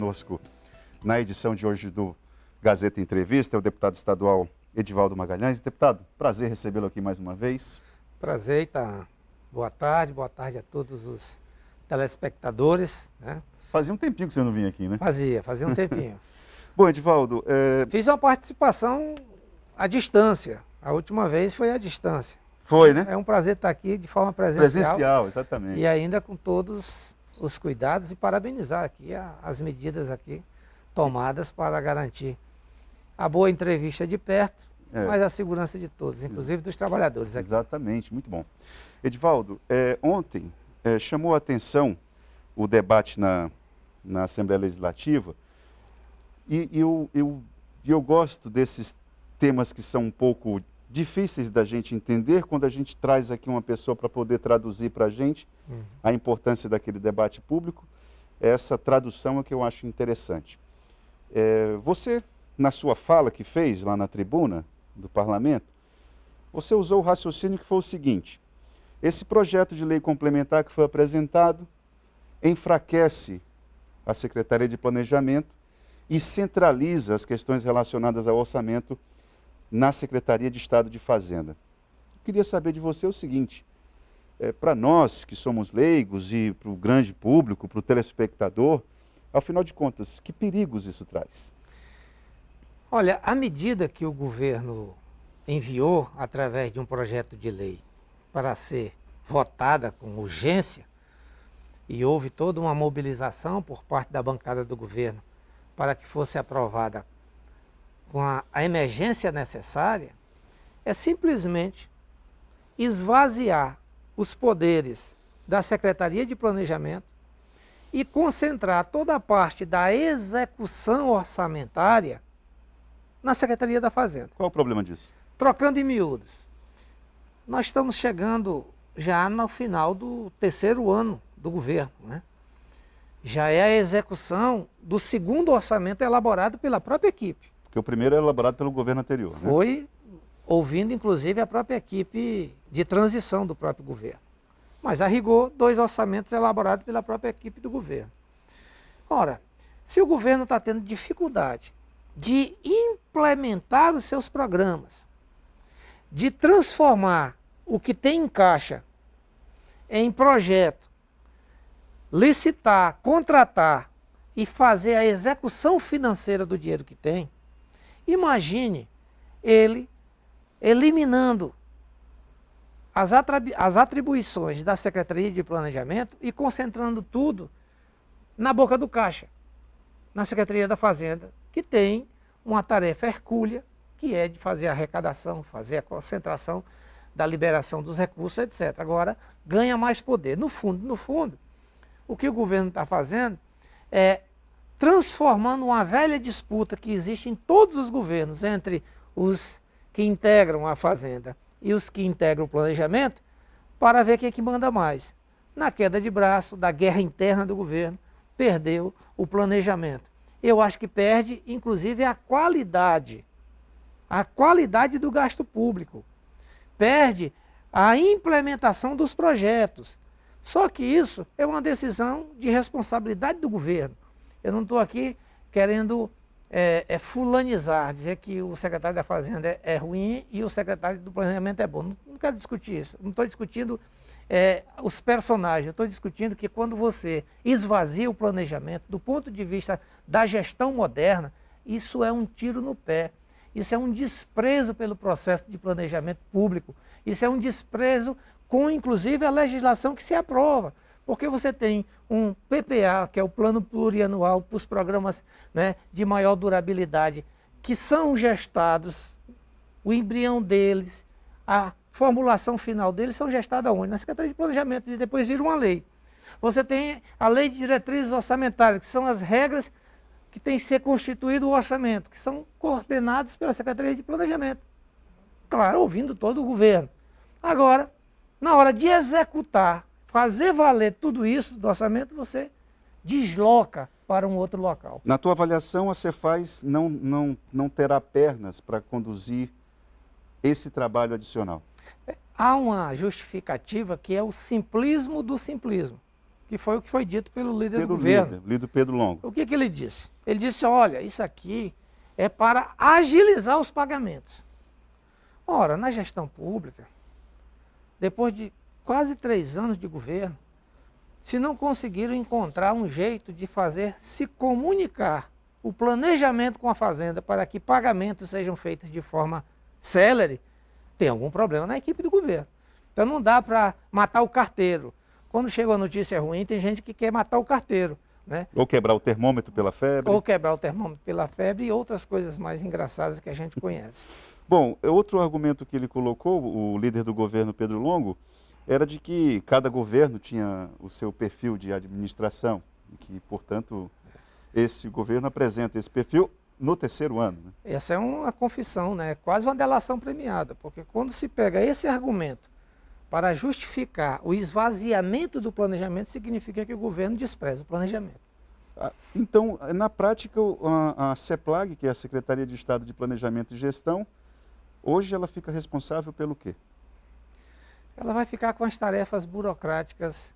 Conosco na edição de hoje do Gazeta Entrevista é o deputado estadual Edivaldo Magalhães. Deputado, prazer recebê-lo aqui mais uma vez. Prazer, tá. Boa tarde a todos os telespectadores. Né? Fazia um tempinho que você não vinha aqui, né? Fazia um tempinho. Bom, Edivaldo... Fiz uma participação à distância. A última vez foi à distância. Foi, né? É um prazer estar aqui de forma presencial. Presencial, exatamente. E ainda com todos os cuidados e parabenizar aqui as medidas aqui tomadas para garantir a boa entrevista de perto, mas a segurança de todos, inclusive dos trabalhadores aqui. Exatamente, muito bom. Edivaldo, ontem chamou a atenção o debate na Assembleia Legislativa e eu gosto desses temas que são um pouco difíceis da gente entender quando a gente traz aqui uma pessoa para poder traduzir para a gente a importância daquele debate público. Essa tradução é que eu acho interessante. Você, na sua fala que fez lá na tribuna do Parlamento, você usou o raciocínio que foi o seguinte: esse projeto de lei complementar que foi apresentado enfraquece a Secretaria de Planejamento e centraliza as questões relacionadas ao orçamento na Secretaria de Estado de Fazenda. Eu queria saber de você o seguinte: para nós que somos leigos e para o grande público, para o telespectador, afinal de contas, que perigos isso traz? Olha, à medida que o governo enviou, através de um projeto de lei, para ser votada com urgência, e houve toda uma mobilização por parte da bancada do governo para que fosse aprovada com a emergência necessária, é simplesmente esvaziar os poderes da Secretaria de Planejamento e concentrar toda a parte da execução orçamentária na Secretaria da Fazenda. Qual o problema disso? Trocando em miúdos, nós estamos chegando já no final do terceiro ano do governo, né? Já é a execução do segundo orçamento elaborado pela própria equipe. Porque o primeiro é elaborado pelo governo anterior, né? Foi ouvindo, inclusive, a própria equipe de transição do próprio governo. Mas, a rigor, 2 orçamentos elaborados pela própria equipe do governo. Ora, se o governo está tendo dificuldade de implementar os seus programas, de transformar o que tem em caixa em projeto, licitar, contratar e fazer a execução financeira do dinheiro que tem, imagine ele eliminando as atribuições da Secretaria de Planejamento e concentrando tudo na boca do caixa, na Secretaria da Fazenda, que tem uma tarefa hercúlea, que é de fazer a arrecadação, fazer a concentração da liberação dos recursos, etc. Agora, ganha mais poder. No fundo, o que o governo está fazendo é transformando uma velha disputa que existe em todos os governos entre os que integram a Fazenda e os que integram o planejamento, para ver quem é que manda mais. Na queda de braço, da guerra interna do governo, perdeu o planejamento. Eu acho que perde, inclusive, a qualidade do gasto público. Perde a implementação dos projetos. Só que isso é uma decisão de responsabilidade do governo. Eu não estou aqui querendo fulanizar, dizer que o secretário da Fazenda é ruim e o secretário do Planejamento é bom. Não quero discutir isso. Não estou discutindo os personagens. Eu estou discutindo que quando você esvazia o planejamento, do ponto de vista da gestão moderna, isso é um tiro no pé. Isso é um desprezo pelo processo de planejamento público. Isso é um desprezo com, inclusive, a legislação que se aprova. Porque você tem um PPA, que é o Plano Plurianual para os programas, né, de maior durabilidade, que são gestados, o embrião deles, a formulação final deles são gestados aonde? Na Secretaria de Planejamento, e depois vira uma lei. Você tem a Lei de Diretrizes Orçamentárias, que são as regras que tem que ser constituído o orçamento, que são coordenados pela Secretaria de Planejamento. Claro, ouvindo todo o governo. Agora, na hora de executar, fazer valer tudo isso do orçamento, você desloca para um outro local. Na tua avaliação, a Cefaz não terá pernas para conduzir esse trabalho adicional? Há uma justificativa que é o simplismo do simplismo. que foi o que foi dito pelo líder do Pelo governo. líder Pedro Longo. O que ele disse? Ele disse, olha, isso aqui é para agilizar os pagamentos. Ora, na gestão pública, depois de quase 3 anos de governo, se não conseguiram encontrar um jeito de fazer se comunicar o planejamento com a Fazenda para que pagamentos sejam feitos de forma célere, tem algum problema na equipe do governo. Então não dá para matar o carteiro. Quando chega a notícia ruim, tem gente que quer matar o carteiro, né? Ou quebrar o termômetro pela febre. Ou quebrar o termômetro pela febre e outras coisas mais engraçadas que a gente conhece. Bom, outro argumento que ele colocou, o líder do governo Pedro Longo, era de que cada governo tinha o seu perfil de administração, e que, portanto, esse governo apresenta esse perfil no 3º ano. Né? Essa é uma confissão, né? Quase uma delação premiada, porque quando se pega esse argumento para justificar o esvaziamento do planejamento, significa que o governo despreza o planejamento. Então, na prática, a CEPLAG, que é a Secretaria de Estado de Planejamento e Gestão, hoje ela fica responsável pelo quê? Ela vai ficar com as tarefas burocráticas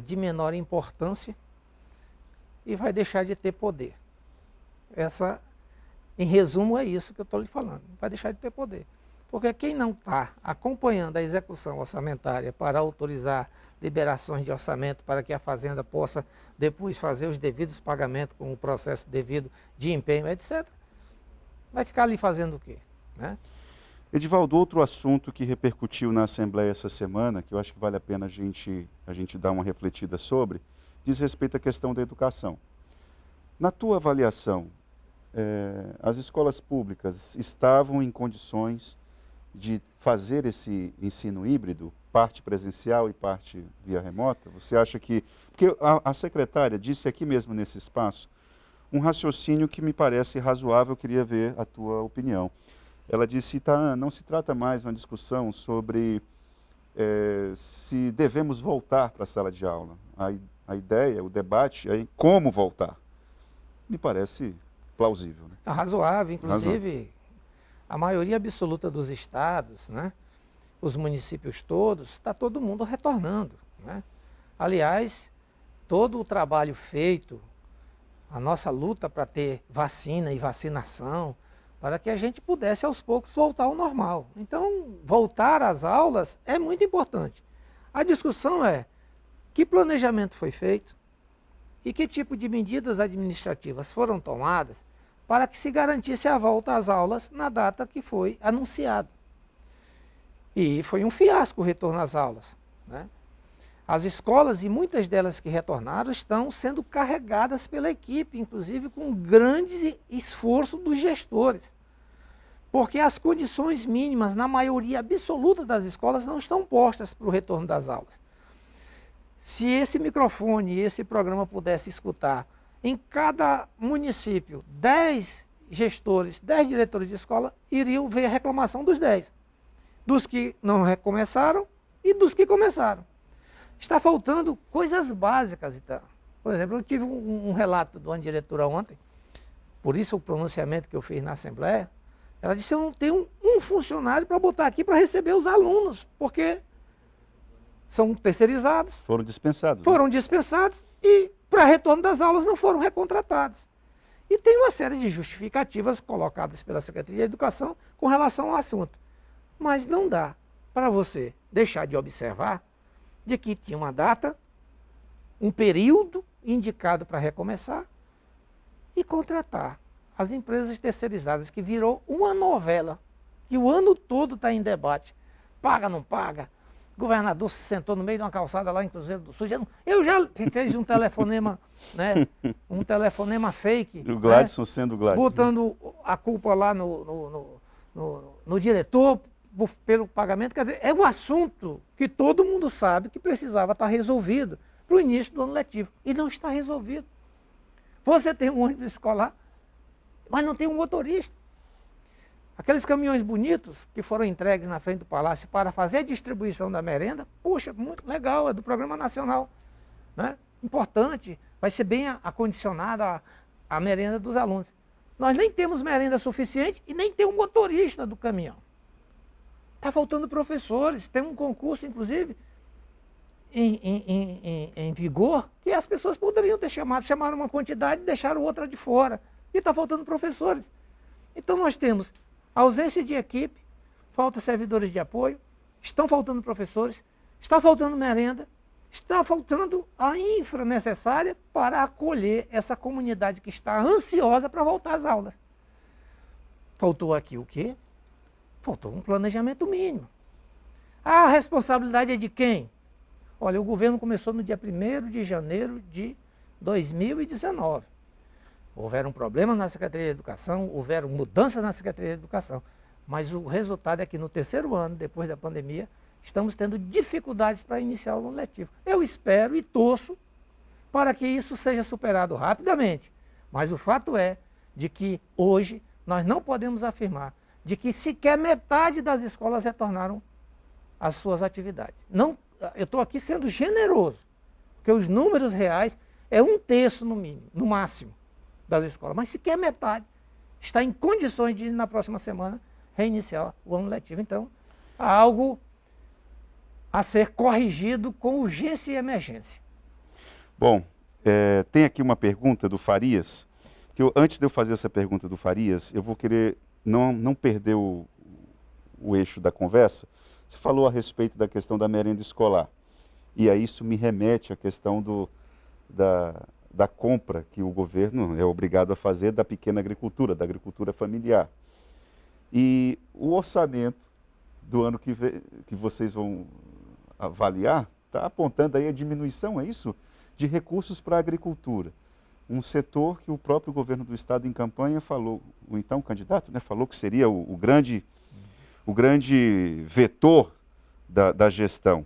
de menor importância e vai deixar de ter poder. Em resumo, é isso que eu estou lhe falando. Vai deixar de ter poder. Porque quem não está acompanhando a execução orçamentária para autorizar liberações de orçamento para que a Fazenda possa depois fazer os devidos pagamentos com o processo devido de empenho, etc., vai ficar ali fazendo o quê? Né? Edivaldo, outro assunto que repercutiu na Assembleia essa semana, que eu acho que vale a pena a gente dar uma refletida sobre, diz respeito à questão da educação. Na tua avaliação, as escolas públicas estavam em condições de fazer esse ensino híbrido, parte presencial e parte via remota? Você acha que... Porque a secretária disse aqui mesmo nesse espaço um raciocínio que me parece razoável, eu queria ver a tua opinião. Ela disse que não se trata mais de uma discussão sobre se devemos voltar para a sala de aula. A ideia, o debate é em como voltar. Me parece plausível. Né? É razoável, inclusive, Razoável. A maioria absoluta dos estados, né, os municípios todos, está todo mundo retornando. Né? Aliás, todo o trabalho feito, a nossa luta para ter vacina e vacinação, para que a gente pudesse aos poucos voltar ao normal. Então, voltar às aulas é muito importante. A discussão é que planejamento foi feito e que tipo de medidas administrativas foram tomadas para que se garantisse a volta às aulas na data que foi anunciada. E foi um fiasco o retorno às aulas. Né? As escolas, e muitas delas que retornaram, estão sendo carregadas pela equipe, inclusive com grande esforço dos gestores. Porque as condições mínimas, na maioria absoluta das escolas, não estão postas para o retorno das aulas. Se esse microfone e esse programa pudesse escutar em cada município 10 gestores, 10 diretores de escola, iriam ver a reclamação dos 10. Dos que não recomeçaram e dos que começaram. Está faltando coisas básicas. Então. Por exemplo, eu tive um relato de uma diretora ontem, por isso o pronunciamento que eu fiz na Assembleia, ela disse, eu não tenho um funcionário para botar aqui para receber os alunos, porque são terceirizados. Foram dispensados. Foram dispensados e, para retorno das aulas, não foram recontratados. E tem uma série de justificativas colocadas pela Secretaria de Educação com relação ao assunto. Mas não dá para você deixar de observar de que tinha uma data, um período indicado para recomeçar e contratar as empresas terceirizadas, que virou uma novela, que o ano todo está em debate. Paga, não paga? O governador se sentou no meio de uma calçada lá em Cruzeiro do Sul. Eu já fiz um telefonema, né, um telefonema fake. O Gladson, né, sendo o Gladson. Botando a culpa lá no diretor pelo pagamento. Quer dizer, é um assunto que todo mundo sabe que precisava estar resolvido para o início do ano letivo. E não está resolvido. Você tem um ônibus escolar, mas não tem um motorista. Aqueles caminhões bonitos que foram entregues na frente do Palácio para fazer a distribuição da merenda, puxa, muito legal, é do Programa Nacional. Né? Importante, vai ser bem acondicionada a merenda dos alunos. Nós nem temos merenda suficiente e nem tem um motorista do caminhão. Está faltando professores, tem um concurso, inclusive, em vigor que as pessoas poderiam ter chamaram uma quantidade e deixaram outra de fora. E está faltando professores. Então nós temos ausência de equipe, falta servidores de apoio, estão faltando professores, está faltando merenda, está faltando a infra necessária para acolher essa comunidade que está ansiosa para voltar às aulas. Faltou aqui o quê? Faltou um planejamento mínimo. A responsabilidade é de quem? Olha, o governo começou no dia 1º de janeiro de 2019. Houveram problemas na Secretaria de Educação, houveram mudanças na Secretaria de Educação, mas o resultado é que no 3º ano, depois da pandemia, estamos tendo dificuldades para iniciar o ano letivo. Eu espero e torço para que isso seja superado rapidamente, mas o fato é de que hoje nós não podemos afirmar de que sequer metade das escolas retornaram às suas atividades. Não, eu estou aqui sendo generoso, porque os números reais é 1/3 no mínimo, no máximo, das escolas, mas sequer metade está em condições de, na próxima semana, reiniciar o ano letivo. Então, há algo a ser corrigido com urgência e emergência. Bom, tem aqui uma pergunta do Farias, que antes de eu fazer essa pergunta do Farias, eu vou querer não perder o eixo da conversa. Você falou a respeito da questão da merenda escolar, e aí isso me remete à questão da compra que o governo é obrigado a fazer da pequena agricultura, da agricultura familiar. E o orçamento do ano que vocês vão avaliar está apontando aí a diminuição, é isso? De recursos para a agricultura. Um setor que o próprio governo do estado em campanha falou, o então candidato, né, falou que seria o grande vetor da gestão.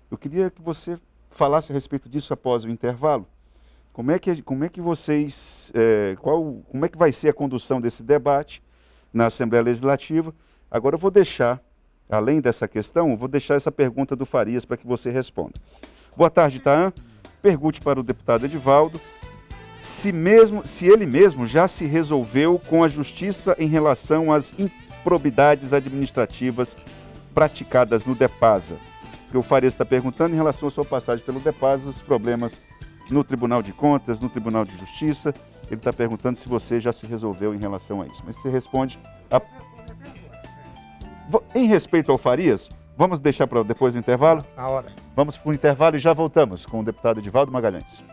Eu queria que você falasse a respeito disso após o intervalo. Como é que vocês, como é que vai ser a condução desse debate na Assembleia Legislativa? Agora eu vou deixar, além dessa questão, eu vou deixar essa pergunta do Farias para que você responda. Boa tarde, Itaã. Pergunte para o deputado Edivaldo se ele mesmo já se resolveu com a Justiça em relação às improbidades administrativas praticadas no DEPASA. O Farias está perguntando em relação à sua passagem pelo DEPASA, os problemas no Tribunal de Contas, no Tribunal de Justiça. Ele está perguntando se você já se resolveu em relação a isso. Mas você responde... Em respeito ao Farias, vamos deixar para depois do intervalo? A hora. Vamos para o intervalo e já voltamos com o deputado Edivaldo Magalhães.